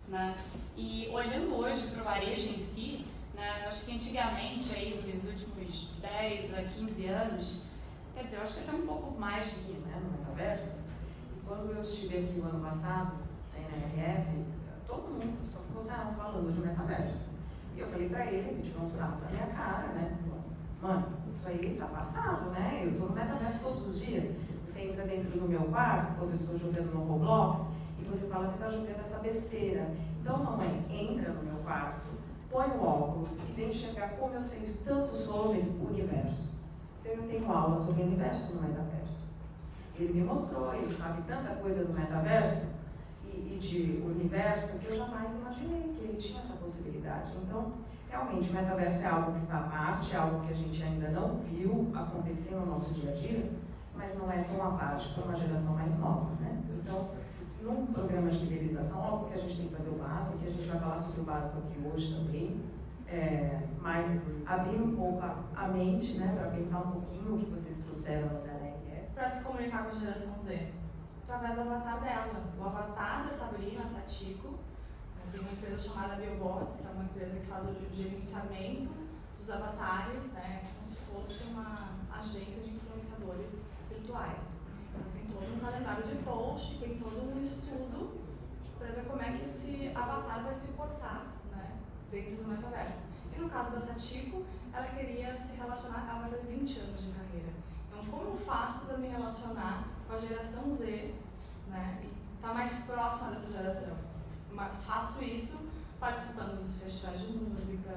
né? E olhando hoje para o varejo em si, né, eu acho que antigamente, aí, nos últimos 10 a 15 anos, quer dizer, eu acho que até um pouco mais que isso, né, no metaverso. E quando eu estive aqui o ano passado, na RF, todo mundo só ficou falando de metaverso. E eu falei pra ele, ele tirou um sarro da minha cara, né? Falou, mano, isso aí tá passado, né? Eu tô no metaverso todos os dias. Você entra dentro do meu quarto, quando eu estou jogando no Roblox, e você fala, você tá jogando essa besteira. Então não é, entra no meu quarto, põe o óculos e vem enxergar como eu sei tanto sobre o universo. Então eu tenho aula sobre o universo no metaverso. Ele me mostrou, ele sabe tanta coisa do metaverso e de universo que eu jamais imaginei que ele tinha essa possibilidade. Então, realmente, o metaverso é algo que está à parte, é algo que a gente ainda não viu acontecer no nosso dia a dia, mas não é tão à parte para uma geração mais nova, né? Então, num programa de fidelização, óbvio que a gente tem que fazer o básico, que a gente vai falar sobre o básico aqui hoje também, mas abrir um pouco a mente, né, para pensar um pouquinho o que vocês trouxeram da NRF. Para se comunicar com a geração Z, através do avatar dela. O avatar da Sabrina Satiko, tem uma empresa chamada Biobots, que é uma empresa que faz o gerenciamento dos avatares, né, como se fosse uma agência de influenciadores virtuais. Então tem todo um calendário de post, tem todo um estudo para ver como é que esse avatar vai se portar, né, dentro do metaverso. E no caso da Satiko, ela queria se relacionar, ela vai ter 20 anos de carreira. Então, como eu faço para me relacionar com a geração Z, né, e estar mais próxima dessa geração? Faço isso participando dos festivais de música,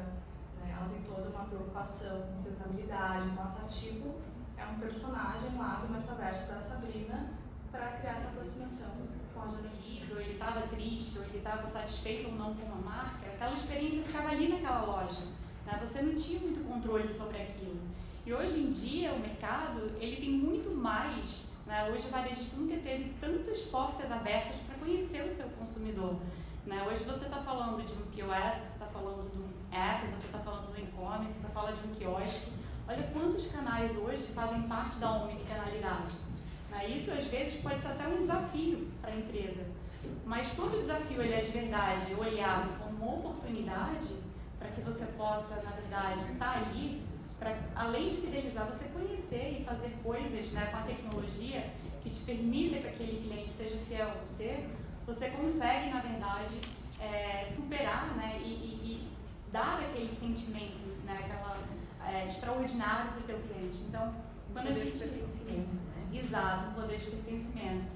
né, ela tem toda uma preocupação com sustentabilidade, então a Satiko é um personagem lá do metaverso da Sabrina para criar essa aproximação com a geração. Ou ele estava triste, ou ele estava satisfeito ou não com a marca, aquela experiência ficava ali naquela loja, né? Você não tinha muito controle sobre aquilo. E hoje em dia o mercado ele tem muito mais, né? Hoje o varejista nunca teve tantas portas abertas para conhecer o seu consumidor, né? Hoje você está falando de um POS, você está falando de um app, você está falando do e-commerce, você fala de um quiosque. Olha quantos canais hoje fazem parte da omnicanalidade. Isso às vezes pode ser até um desafio para a empresa, mas quando o desafio ele é de verdade olhado como uma oportunidade para que você possa, na verdade, estar ali, para além de fidelizar, você conhecer e fazer coisas, né, com a tecnologia que te permita que aquele cliente seja fiel a você, você consegue, na verdade, superar, né, e dar aquele sentimento, né, aquela extraordinário para o teu cliente. Então, quando a gente pertencimento, né? Exato, o poder de pertencimento.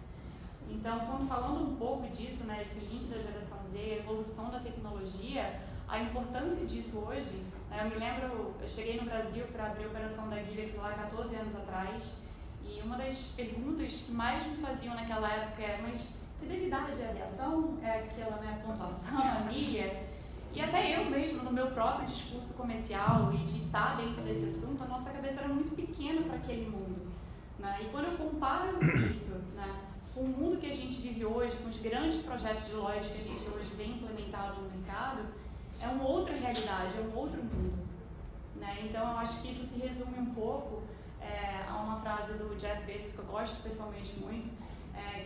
Então, quando falando um pouco disso, né, esse link da geração Z, a evolução da tecnologia, a importância disso hoje, né, eu me lembro, eu cheguei no Brasil para abrir a operação da Givex lá 14 anos atrás, e uma das perguntas que mais me faziam naquela época é, mas fidelidade é aviação? É aquela, né, pontuação, a milha? E até eu mesmo, no meu próprio discurso comercial e de estar dentro desse assunto, a nossa cabeça era muito pequena para aquele mundo. Né? E quando eu comparo isso, né, com o mundo que a gente vive hoje, com os grandes projetos de lojas que a gente hoje vem implementado no mercado, é uma outra realidade, é um outro mundo. Né? Então eu acho que isso se resume um pouco a uma frase do Jeff Bezos que eu gosto pessoalmente muito,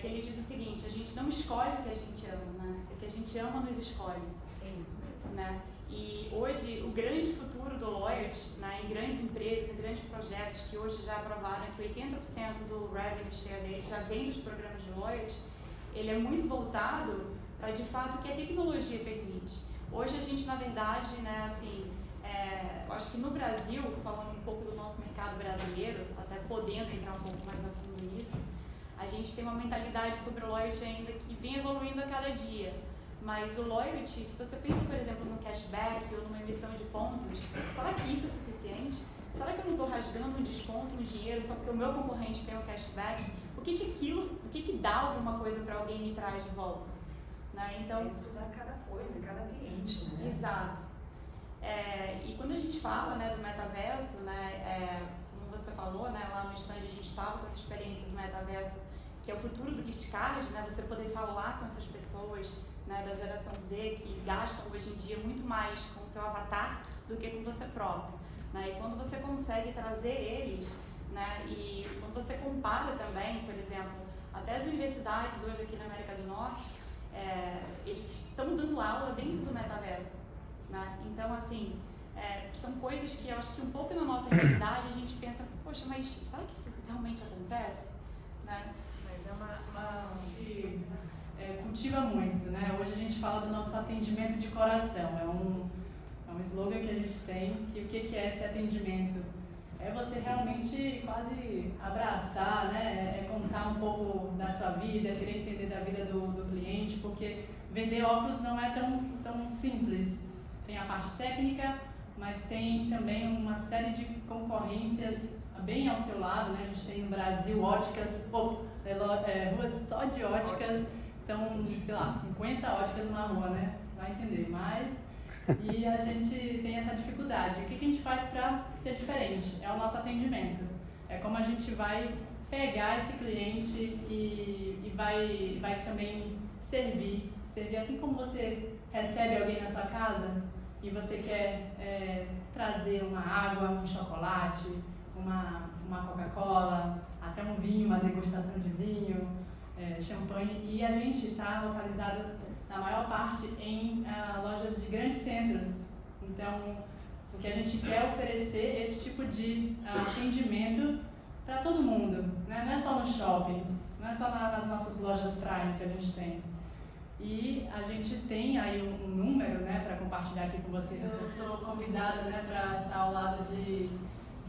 que ele diz o seguinte: a gente não escolhe o que a gente ama, né? O que a gente ama nos escolhe. É isso mesmo. Né? E hoje o grande futuro do Loyalty, né, em grandes empresas, em grandes projetos que hoje já aprovaram que 80% do revenue share dele já vem dos programas de Loyalty, ele é muito voltado para de fato o que a tecnologia permite. Hoje a gente, na verdade, né, assim, eu acho que no Brasil, falando um pouco do nosso mercado brasileiro, até podendo entrar um pouco mais a fundo nisso, a gente tem uma mentalidade sobre o Loyalty ainda que vem evoluindo a cada dia. Mas o loyalty, se você pensa, por exemplo, no cashback ou numa emissão de pontos, será que isso é suficiente? Será que eu não estou rasgando um desconto, um dinheiro, só porque o meu concorrente tem um cashback? O que dá alguma coisa para alguém me traz de volta? Né? Então, estudar cada coisa, cada cliente, né? Exato. E quando a gente fala, né, do metaverso, né, como você falou, né, lá no stand a gente estava com essa experiência do metaverso, que é o futuro do gift card, né, você poder falar com essas pessoas, né, da geração Z que gastam hoje em dia muito mais com o seu avatar do que com você próprio. Né? E quando você consegue trazer eles, né, e quando você compara também, por exemplo, até as universidades hoje aqui na América do Norte, eles estão dando aula dentro do metaverso, né? Então, assim, são coisas que eu acho que um pouco na nossa realidade a gente pensa, poxa, mas será que isso realmente acontece? Né? Mas é que cultiva muito, né? Hoje a gente fala do nosso atendimento de coração, é um slogan que a gente tem, que o que é esse atendimento? É você realmente quase abraçar, né? É contar um pouco da sua vida, querer entender da vida do cliente, porque vender óculos não é tão simples. Tem a parte técnica, mas tem também uma série de concorrências bem ao seu lado, né? A gente tem no Brasil óticas, ruas só de óticas, então, sei lá, 50 óticas numa rua, né? Vai entender, mas... E a gente tem essa dificuldade. O que a gente faz para ser diferente? É o nosso atendimento. É como a gente vai pegar esse cliente e vai também servir. Servir assim como você recebe alguém na sua casa e você quer trazer uma água, um chocolate, uma Coca-Cola, até um vinho, uma degustação de vinho, champanhe. E a gente está localizado na maior parte em lojas de grandes centros. Então, o que a gente quer oferecer é esse tipo de atendimento para todo mundo, né? Não é só no shopping, não é só nas nossas lojas Prime que a gente tem. E a gente tem aí um número, né, para compartilhar aqui com vocês. Eu sou convidada, né, para estar ao lado de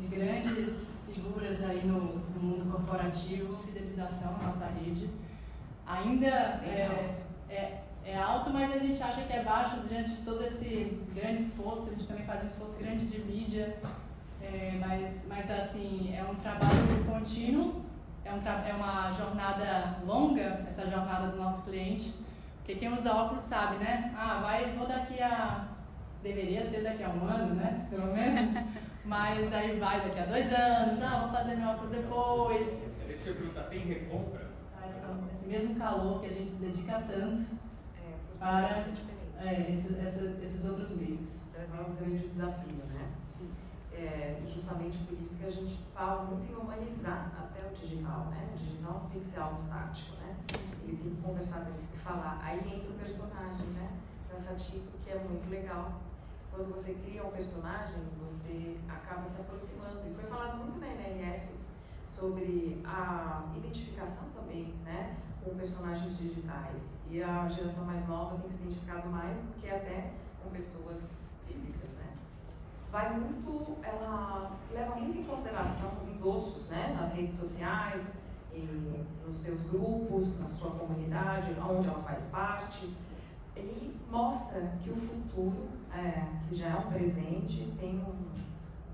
grandes figuras aí no mundo corporativo, fidelização na nossa rede. Ainda é alto, mas a gente acha que é baixo diante de todo esse grande esforço. A gente também faz um esforço grande de mídia, mas assim, é um trabalho contínuo, é uma jornada longa, essa jornada do nosso cliente, porque quem usa óculos sabe, né? Vou deveria ser daqui a um ano, né? Pelo menos, mas aí vai daqui a 2 anos, vou fazer meu óculos depois. É isso que eu ia perguntar, tem recompra? Esse mesmo calor que a gente se dedica tanto para esses outros meios. É um grande desafio, né? Justamente por isso que a gente fala muito em humanizar até o digital, né? O digital tem que ser algo estático, né? Ele tem que conversar, tem que falar. Aí entra o personagem, né? Dessa tipo que é muito legal. Quando você cria um personagem, você acaba se aproximando. E foi falado muito na NRF sobre a identificação também, né? Com personagens digitais. E a geração mais nova tem se identificado mais do que até com pessoas físicas, né? Ela leva muito em consideração os endossos, né? Nas redes sociais, nos seus grupos, na sua comunidade, onde ela faz parte. Ele mostra que o futuro, que já é um presente, tem um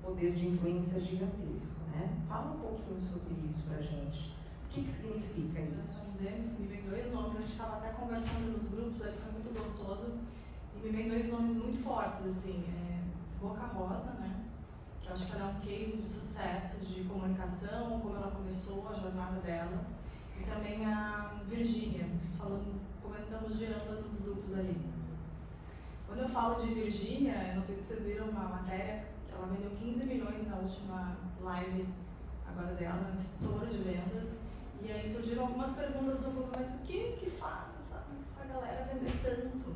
poder de influência gigantesco, né? Fala um pouquinho sobre isso pra gente. O que significa isso? Me vem 2 nomes, a gente estava até conversando nos grupos, ali foi muito gostoso, e me vem 2 nomes muito fortes, assim, Boca Rosa, né? Que eu acho que ela é um case de sucesso de comunicação, como ela começou a jornada dela, e também a Virgínia, comentamos de ambas nos grupos ali. Quando eu falo de Virgínia, não sei se vocês viram uma matéria, ela vendeu 15 milhões na última live agora dela, um estouro de vendas. E aí surgiram algumas perguntas do grupo, mas o que faz essa galera vender tanto?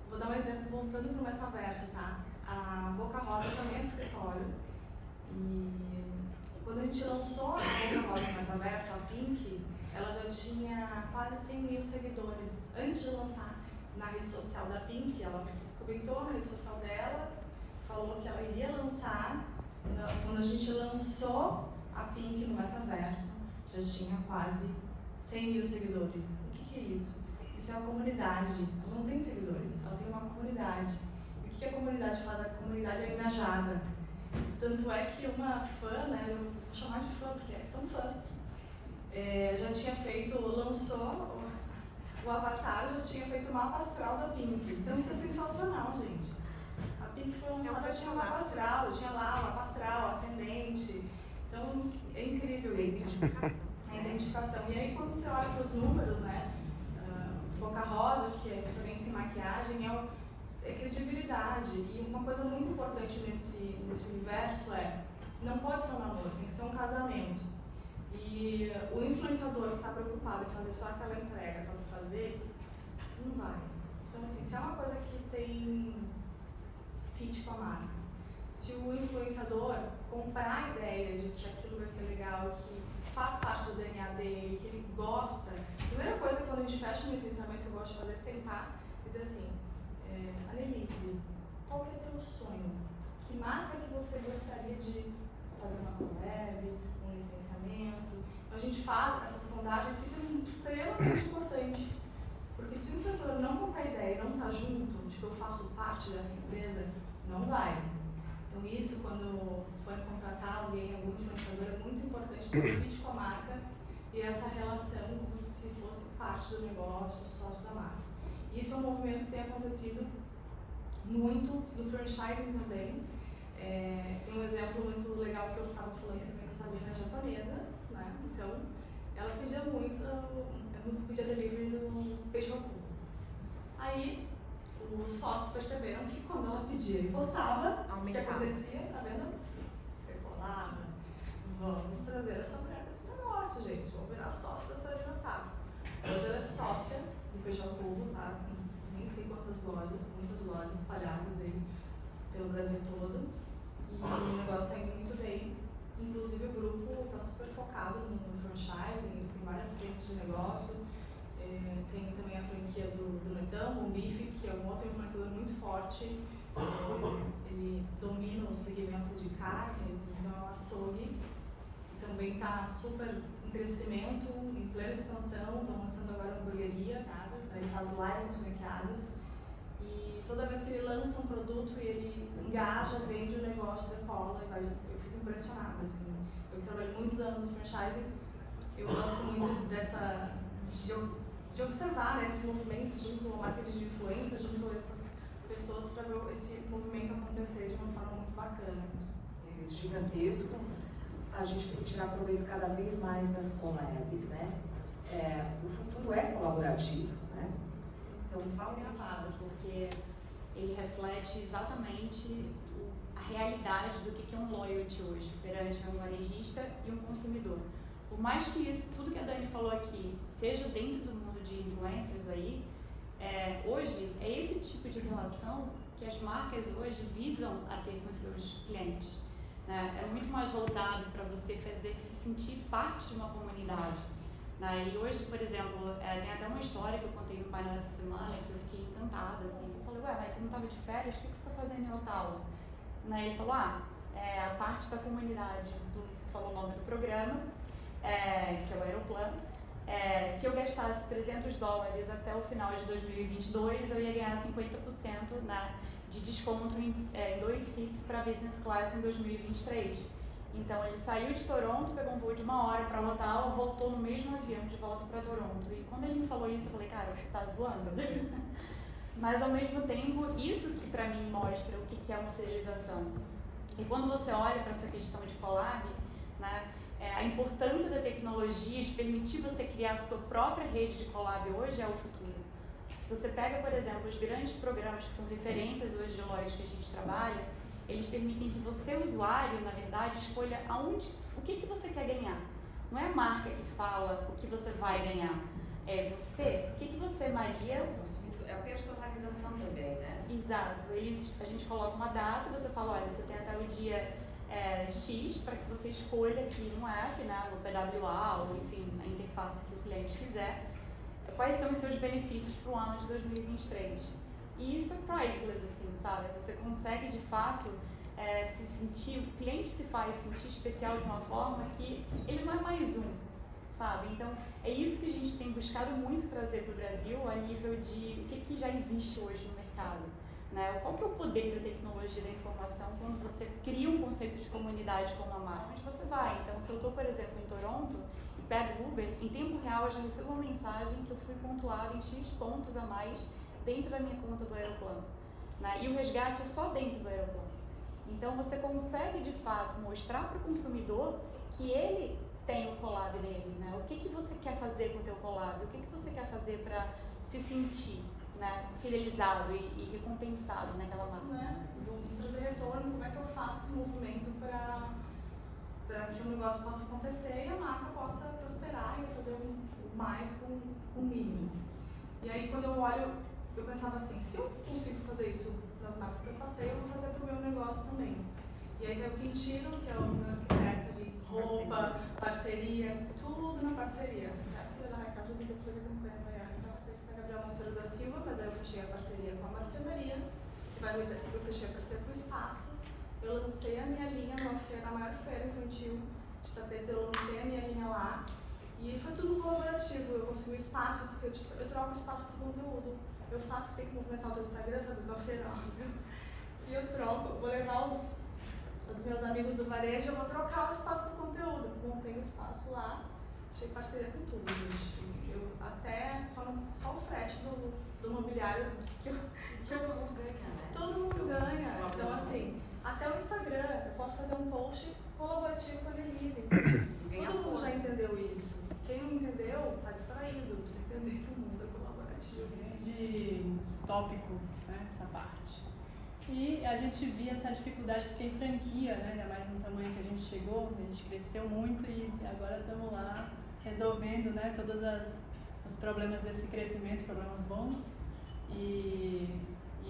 Vou dar um exemplo voltando para o metaverso, tá? A Boca Rosa também é de escritório. E quando a gente lançou a Boca Rosa no metaverso, a Pink, ela já tinha quase 100 mil seguidores. Antes de lançar na rede social da Pink, ela comentou na rede social dela, falou que ela iria lançar. Quando a gente lançou a Pink no metaverso, já tinha quase 100 mil seguidores. O que é isso? Isso é uma comunidade. Ela não tem seguidores, ela tem uma comunidade. E o que a comunidade faz? A comunidade é engajada. Tanto é que uma fã, né, eu vou chamar de fã porque são fãs, já tinha lançou o Avatar, já tinha feito o mapa astral da Pink. Então isso é sensacional, gente. A Pink foi lançada, tinha o mapa astral, tinha lá o mapa astral, ascendente. Então é incrível isso. A identificação. E aí quando você olha para os números, né, Boca Rosa, que é referência em maquiagem, é credibilidade. E uma coisa muito importante nesse universo não pode ser um namoro, tem que ser um casamento. E o influenciador que está preocupado em fazer só aquela entrega, só para fazer, Não vai. Então, assim, se é uma coisa que tem fit com a marca, se o influenciador comprar a ideia de que aquilo vai ser legal, que faz parte do DNA dele, que ele gosta, a primeira coisa quando a gente fecha um licenciamento eu gosto de fazer é sentar e dizer assim, Annelise, qual que é o teu sonho? Que marca que você gostaria de fazer uma collab, um licenciamento? Então a gente faz essa sondagem, isso é extremamente importante. Porque se o influenciador não comprar a ideia e não está junto, de que eu faço parte dessa empresa, não vai. Então isso, quando for contratar alguém, algum influenciador, é muito importante ter um fit com a marca e essa relação como se fosse parte do negócio, sócio da marca. Isso é um movimento que tem acontecido muito no franchising também. Tem um exemplo muito legal que eu estava falando com a Sabrina japonesa, né? Então, ela pedia muito, pedia delivery no Beijocu. Aí, os sócios perceberam que quando ela pedia e postava, o que acontecia, tá vendo? Decolava. Vamos trazer essa mulher para esse negócio, gente. Vamos virar sócio da Sabrina Sato. Hoje ela é sócia do Beijocu, tá? Nem sei quantas lojas, muitas lojas espalhadas aí pelo Brasil todo. E o negócio está indo muito bem. Inclusive o grupo está super focado no franchising, eles têm várias frentes de negócio. Tem também a franquia do Netão, o Bife, que é um outro influenciador muito forte. Ele domina o segmento de carnes, então é um açougue. Também está super em crescimento, em plena expansão, estão lançando agora a hamburgueria, ele faz live com os franqueados. E toda vez que ele lança um produto e ele engaja, vende o negócio, decola, eu fico impressionada, assim. Eu trabalhei muitos anos no franchising, eu gosto muito de observar, né, esses movimentos junto a uma marca de influência, junto a essas pessoas, para ver esse movimento acontecer de uma forma muito bacana. É gigantesco. A gente tem que tirar proveito cada vez mais das collabs, né? O futuro é colaborativo, né? Então, fala gravado, porque ele reflete exatamente a realidade do que é um loyalty hoje, perante um varejista e um consumidor. Por mais que isso, tudo que a Dani falou aqui, seja dentro do mundo de influencers aí, hoje é esse tipo de relação que as marcas hoje visam a ter com seus clientes. Né? É muito mais voltado para você se sentir parte de uma comunidade. Né? E hoje, por exemplo, tem até uma história que eu contei no painel essa semana que eu fiquei encantada, assim. Eu falei, mas você não estava de férias? O que você está fazendo em Ottawa? Né? Ele falou, a parte da comunidade, falou o nome do programa, que é o Aeroplan. Se eu gastasse $300 até o final de 2022, eu ia ganhar 50%, né, de desconto em 2 seats para business class em 2023. Então ele saiu de Toronto, pegou um voo de 1 hora para Ottawa, voltou no mesmo avião de volta para Toronto. E quando ele me falou isso, eu falei, cara, você tá zoando? Mas ao mesmo tempo, isso que para mim mostra o que é uma fidelização. E quando você olha para essa questão de collab, né, a importância da tecnologia de permitir você criar a sua própria rede de collab hoje é o futuro. Se você pega, por exemplo, os grandes programas que são referências hoje de lojas que a gente trabalha, eles permitem que você, usuário, na verdade, escolha o que você quer ganhar. Não é a marca que fala o que você vai ganhar, é você. O que você, Maria... É a personalização também, né? Exato. A gente coloca uma data, você fala, olha, você tem até o dia X para que você escolha aqui no app, né, no PWA, ou enfim, a interface que o cliente quiser, quais são os seus benefícios para o ano de 2023. E isso é priceless, assim, sabe? Você consegue, de fato, se sentir, o cliente se faz sentir especial de uma forma que ele não é mais um, sabe? Então, é isso que a gente tem buscado muito trazer para o Brasil a nível de o que já existe hoje no mercado. Né? Qual que é o poder da tecnologia da informação quando você cria um conceito de comunidade como a marca? Onde você vai? Então, se eu estou, por exemplo, em Toronto e pego o Uber, em tempo real eu já recebo uma mensagem que eu fui pontuado em X pontos a mais dentro da minha conta do Aeroplan. Né? E o resgate é só dentro do Aeroplan. Então, você consegue, de fato, mostrar para o consumidor que ele tem o collab dele. Né? O que você quer fazer com o teu collab? O que você quer fazer para se sentir, né, fidelizado e recompensado naquela marca? Né? Vou trazer retorno, como é que eu faço esse movimento para que o negócio possa acontecer e a marca possa prosperar e fazer mais com o mínimo. E aí quando eu olho, eu pensava assim, se eu consigo fazer isso nas marcas que eu passei, eu vou fazer pro meu negócio também. E aí tem o Quintino, que é o meu arquiteto ali, roupa, parceria, tudo na parceria. A filha da Raquel já me deu coisa que eu não quero ganhar. Então eu pensei na Gabriela Monteiro da Silva, mas aí eu fechei a parceria com a marcenaria, eu fechei a parceria com o espaço. Eu lancei a minha linha numa feira, na maior feira infantil de Tapetes, eu lancei a minha linha lá. E foi tudo colaborativo, eu consegui um espaço, eu troco o espaço por conteúdo. Eu faço que tem que movimentar o teu Instagram, fazer tua feira, e eu troco, vou levar os meus amigos do varejo, eu vou trocar o espaço por conteúdo. Montei um espaço lá, achei parceria com tudo, gente. Eu até só o frete do mobiliário que Todo mundo ganha, né? todo mundo ganha. Então assim, até o Instagram, eu posso fazer um post colaborativo com a Denise. Todo mundo já entendeu isso. Quem não entendeu, está distraído. Você entender que o mundo é colaborativo. Grande tópico, né, essa parte. E a gente via essa dificuldade porque em franquia, né, ainda mais no tamanho que a gente chegou, a gente cresceu muito e agora estamos lá resolvendo, né, todos os problemas desse crescimento, problemas bons. E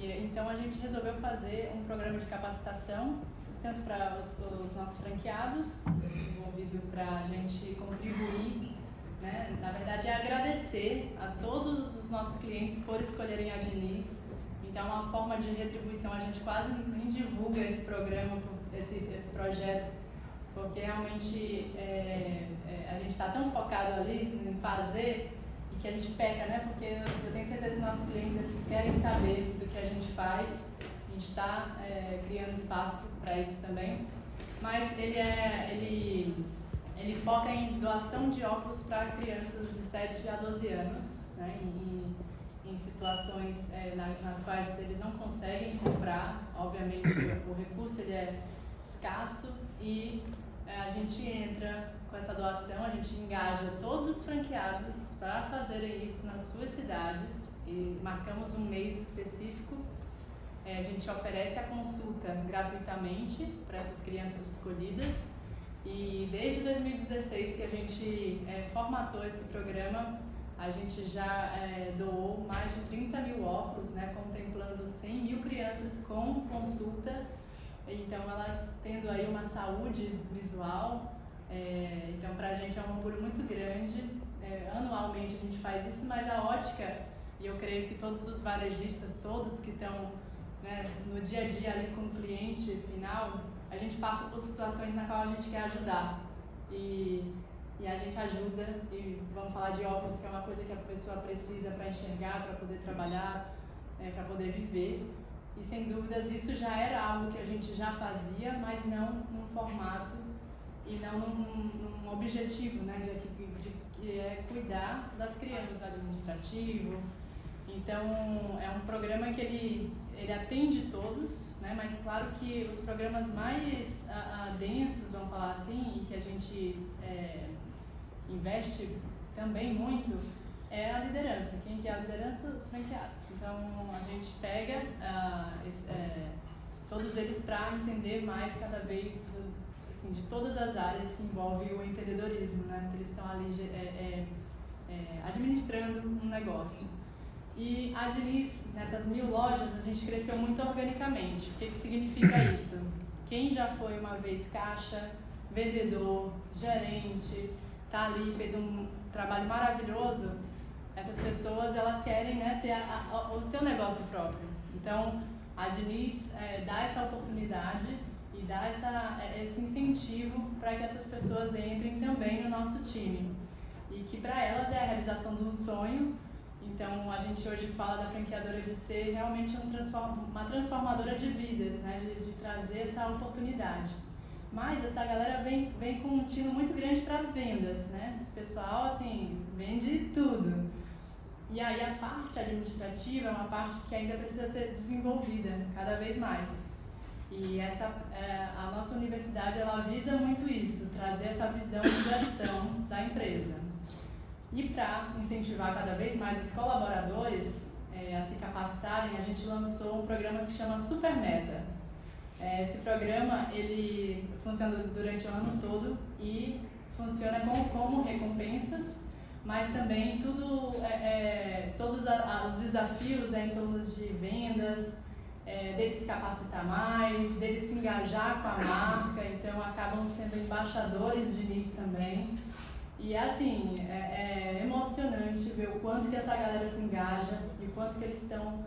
então a gente resolveu fazer um programa de capacitação, tanto para os nossos franqueados, desenvolvido para a gente contribuir, né? Na verdade é agradecer a todos os nossos clientes por escolherem a Diniz. Então é uma forma de retribuição, a gente quase nem divulga esse programa, esse projeto, porque realmente a gente está tão focado ali em fazer que a gente peca, né? Porque eu tenho certeza que nossos clientes eles querem saber do que a gente faz. A gente está criando espaço para isso também. Mas ele foca em doação de óculos para crianças de 7 a 12 anos, né? Em situações nas quais eles não conseguem comprar. Obviamente o recurso ele é escasso e a gente entra com essa doação, a gente engaja todos os franqueados para fazerem isso nas suas cidades e marcamos um mês específico. A gente oferece a consulta gratuitamente para essas crianças escolhidas e desde 2016 que a gente formatou esse programa, a gente já doou mais de 30 mil óculos, né, contemplando 100 mil crianças com consulta. Então elas tendo aí uma saúde visual, então para a gente é um orgulho muito grande. Anualmente a gente faz isso, mas a ótica, e eu creio que todos os varejistas, todos que estão, né, no dia a dia ali com o cliente final, a gente passa por situações na qual a gente quer ajudar e a gente ajuda. E vamos falar de óculos, que é uma coisa que a pessoa precisa para enxergar, para poder trabalhar, para poder viver. E sem dúvidas isso já era algo que a gente já fazia, mas não num formato e não num objetivo, né, que é cuidar das crianças, administrativo. Então é um programa que ele atende todos, né, mas claro que os programas mais densos, vamos falar assim, e que a gente investe também muito, é a liderança. Quem quer a liderança? Os franqueados. Então a gente pega todos eles para entender mais cada vez assim, de todas as áreas que envolvem o empreendedorismo, né? Porque eles estão ali administrando um negócio. E a Diniz, nessas 1000 lojas, a gente cresceu muito organicamente. O que significa isso? Quem já foi uma vez caixa, vendedor, gerente, tá ali, fez um trabalho maravilhoso, essas pessoas elas querem, né, ter o seu negócio próprio. Então a Diniz dá essa oportunidade e dá esse incentivo para que essas pessoas entrem também no nosso time. E que para elas é a realização de um sonho. Então a gente hoje fala da franqueadora de ser realmente uma transformadora de vidas, né, de trazer essa oportunidade. Mas essa galera vem com um tino muito grande para vendas, né? Esse pessoal, assim, vende tudo. E aí a parte administrativa é uma parte que ainda precisa ser desenvolvida cada vez mais. E a nossa universidade, ela visa muito isso, trazer essa visão de gestão da empresa. E para incentivar cada vez mais os colaboradores a se capacitarem, a gente lançou um programa que se chama Super Meta. Esse programa, ele funciona durante o ano todo e funciona como recompensas, mas também todos os desafios em torno de vendas, dele se capacitar mais, dele se engajar com a marca, então acabam sendo embaixadores de NIS também. E assim, é emocionante ver o quanto que essa galera se engaja e o quanto que eles estão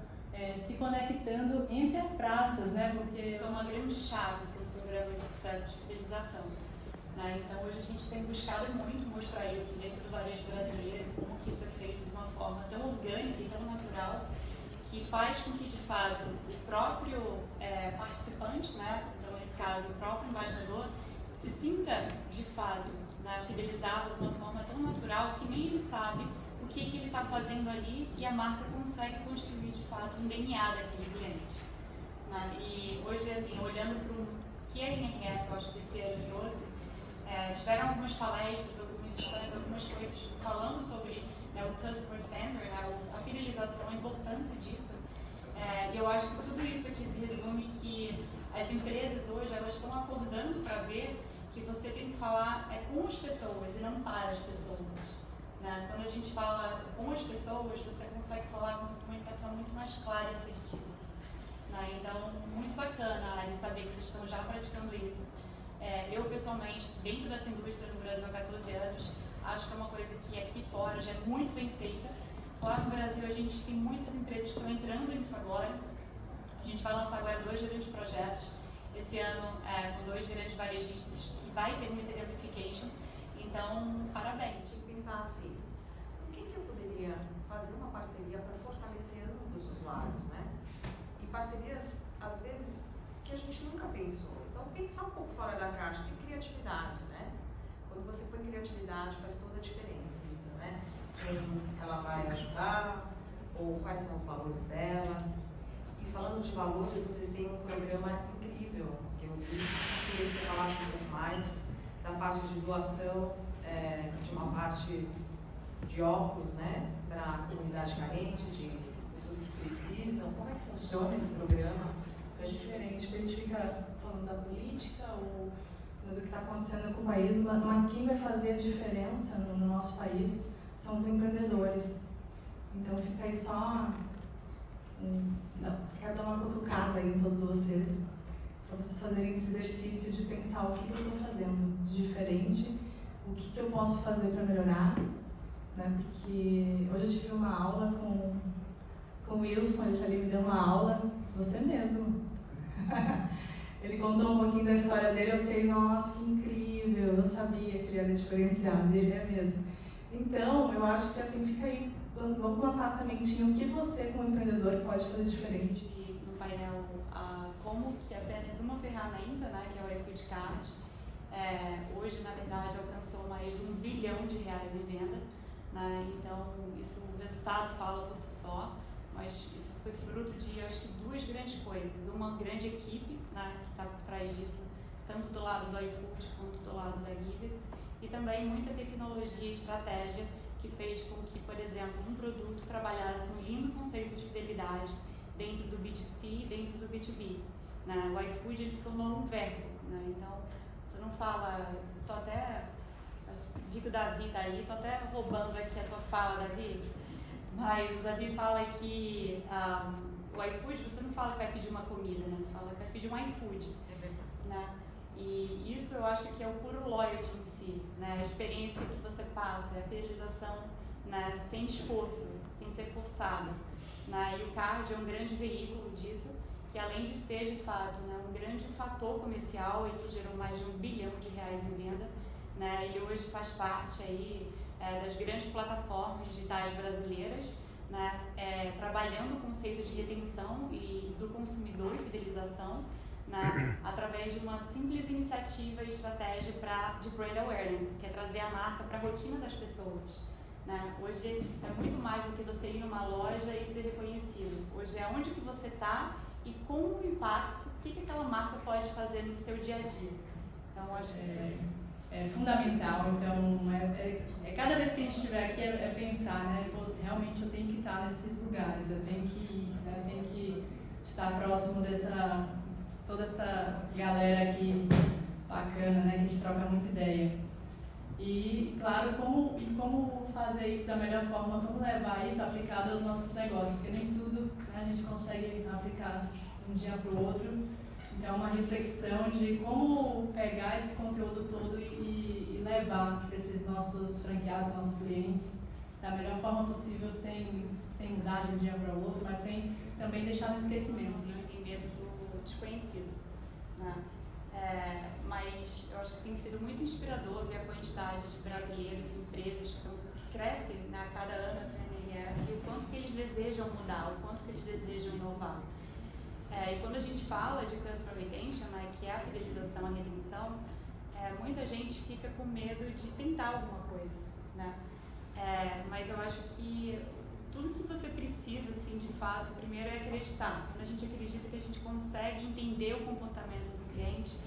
se conectando entre as praças, né? Porque isso é uma grande chave para um programa de sucesso de fidelização. Né? Então hoje a gente tem buscado muito mostrar isso dentro do varejo brasileiro, como que isso é feito de uma forma tão orgânica e tão natural, que faz com que, de fato, o próprio participante, né, então nesse caso o próprio embaixador, se sinta, de fato, né, fidelizado de uma forma tão natural que nem ele sabe o que ele está fazendo ali e a marca consegue construir, de fato, um DNA daquele cliente. Né? E hoje, assim, olhando para o que a NRF, eu acho que esse ano trouxe, tiveram algumas palestras, algumas histórias, algumas coisas falando sobre, né, o customer standard, né, a fidelização, a importância disso. E eu acho que tudo isso aqui se resume que as empresas hoje elas estão acordando para ver que você tem que falar com as pessoas e não para as pessoas. Né? Quando a gente fala com as pessoas, você consegue falar com uma comunicação muito mais clara e assertiva. Né? Então, muito bacana, Ari, saber que vocês estão já praticando isso. Eu, pessoalmente, dentro dessa indústria no Brasil há 14 anos, acho que é uma coisa que aqui fora já é muito bem feita. Lá no Brasil, a gente tem muitas empresas que estão entrando nisso agora. A gente vai lançar agora 2 grandes projetos. Esse ano, com 2 grandes varejistas, que vai ter muita gamification. Então, parabéns. Tem que pensar assim, o que eu poderia fazer uma parceria para fortalecer ambos os lados, né? E parcerias, às vezes, que a gente nunca pensou. Então, pensar um pouco fora da caixa, tem criatividade, né? Quando você põe criatividade, faz toda a diferença, né? Quem ela vai ajudar, ou quais são os valores dela. E falando de valores, vocês têm um programa incrível que eu vi, queria que você falasse um pouco mais da parte de doação, de uma parte de óculos, né, para a comunidade carente, de pessoas que precisam. Como é que funciona esse programa? É diferente, porque a gente fica falando da política ou do que está acontecendo com o país, mas quem vai fazer a diferença no nosso país são os empreendedores. Então fica aí só... quero dar uma cutucada aí em todos vocês, para vocês fazerem esse exercício de pensar o que eu estou fazendo de diferente, o que eu posso fazer para melhorar, né? Porque hoje eu tive uma aula com o Wilson, ele ali me deu uma aula, você mesmo. Ele contou um pouquinho da história dele, eu fiquei, nossa, que incrível, eu sabia que ele era diferenciado, e ele é mesmo. Então, eu acho que assim, fica aí, vamos plantar a sementinha, o que você como empreendedor pode fazer diferente? No painel, como que apenas uma ferramenta, né, que é o iFood Card, hoje, na verdade, alcançou mais de R$1 bilhão em venda, né? Então, o resultado fala por si só, mas isso foi fruto de, acho que, 2 grandes coisas. Uma grande equipe, né, que está por trás disso, tanto do lado do iFood quanto do lado da Givex, e também muita tecnologia e estratégia que fez com que, por exemplo, um produto trabalhasse um lindo conceito de fidelidade dentro do B2C e dentro do B2B. Né? O iFood ele se tornou um verbo, né? Então, você não fala, vi que o Davi está aí, estou até roubando aqui a tua fala, Davi, mas o Davi fala que o iFood, você não fala que vai pedir uma comida, né? Você fala que vai pedir um iFood. Né? E isso eu acho que é o puro loyalty em si, né? A experiência que você passa, a fidelização, né? Sem esforço, sem ser forçada. Né? E o card é um grande veículo disso, que além de ser de fato, né, um grande fator comercial e que gerou mais de R$1 bilhão em venda, né? E hoje faz parte aí, das grandes plataformas digitais brasileiras, né? Trabalhando o conceito de retenção e do consumidor e fidelização, né, através de uma simples iniciativa e estratégia de brand awareness, que é trazer a marca para a rotina das pessoas. Né? Hoje é muito mais do que você ir numa loja e ser reconhecido. Hoje é onde que você está e com o impacto, o que aquela marca pode fazer no seu dia a dia. Então, acho que é fundamental. Então, cada vez que a gente estiver aqui é pensar, né? Pô, realmente eu tenho que estar nesses lugares, eu tenho que estar próximo toda essa galera aqui bacana, né? Que a gente troca muita ideia. E, claro, como fazer isso da melhor forma, como levar isso aplicado aos nossos negócios, porque nem tudo, né, a gente consegue aplicar de um dia para o outro. Então, uma reflexão de como pegar esse conteúdo todo e levar para esses nossos franqueados, nossos clientes, da melhor forma possível, sem mudar de um dia para o outro, mas sem também deixar no esquecimento. Não tem medo do desconhecido, né? Mas eu acho que tem sido muito inspirador ver a quantidade de brasileiros e empresas que crescem, né, a cada ano aqui na NRF, e o quanto que eles desejam mudar, o quanto que eles desejam inovar. E quando a gente fala de Customer Retention, né, que é a fidelização, a retenção, muita gente fica com medo de tentar alguma coisa, né? Mas eu acho que tudo que você precisa, assim, de fato, primeiro é acreditar. Quando a gente acredita que a gente consegue entender o comportamento do cliente,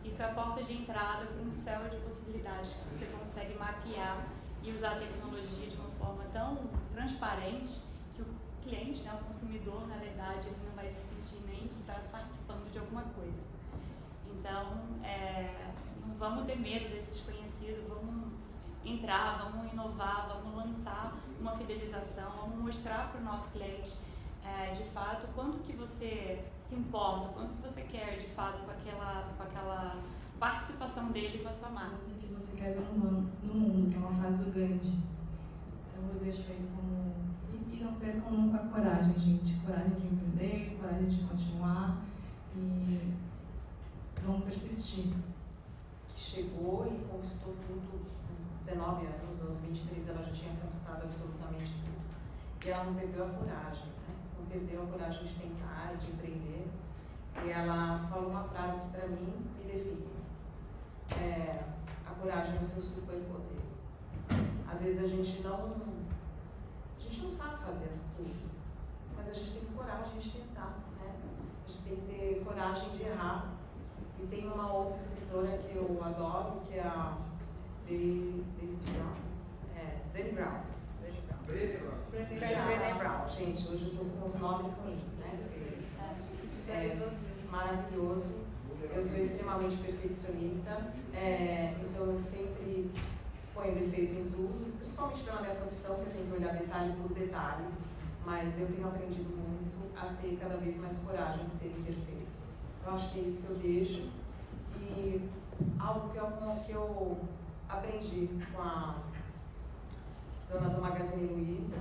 isso é a porta de entrada para um céu de possibilidades que você consegue mapear e usar a tecnologia de uma forma tão transparente que o cliente, né, o consumidor, na verdade, ele não vai se sentir nem que está participando de alguma coisa. Então, não vamos ter medo desse desconhecido, vamos entrar, vamos inovar, vamos lançar uma fidelização, vamos mostrar para o nosso cliente de fato quanto que você se importa, quanto que você quer de fato com aquela participação dele com a sua marca. O que você quer ver no mundo, que é uma frase do Gandhi. Então eu deixo aí como... E não percam nunca a coragem, gente. Coragem de empreender, coragem de continuar e vamos persistir. Que chegou e conquistou tudo, 19 anos, aos 23 ela já tinha conquistado absolutamente tudo. E ela não perdeu a coragem, né? Não perdeu a coragem de tentar, de empreender. E ela falou uma frase que para mim me define. A coragem é o seu superpoder. Às vezes a gente não sabe fazer isso tudo, mas a gente tem coragem de tentar, né? A gente tem que ter coragem de errar. E tem uma outra escritora que eu adoro, que é a Brené Brown. Gente, hoje eu estou com os nomes ruins, né? Maravilhoso. Eu sou extremamente perfeccionista, então eu sempre ponho defeito em tudo, principalmente pela minha profissão, que eu tenho que olhar detalhe por detalhe, mas eu tenho aprendido muito a ter cada vez mais coragem de ser imperfeito. Eu acho que é isso que eu deixo. E algo que eu aprendi com a dona do Magazine Luiza,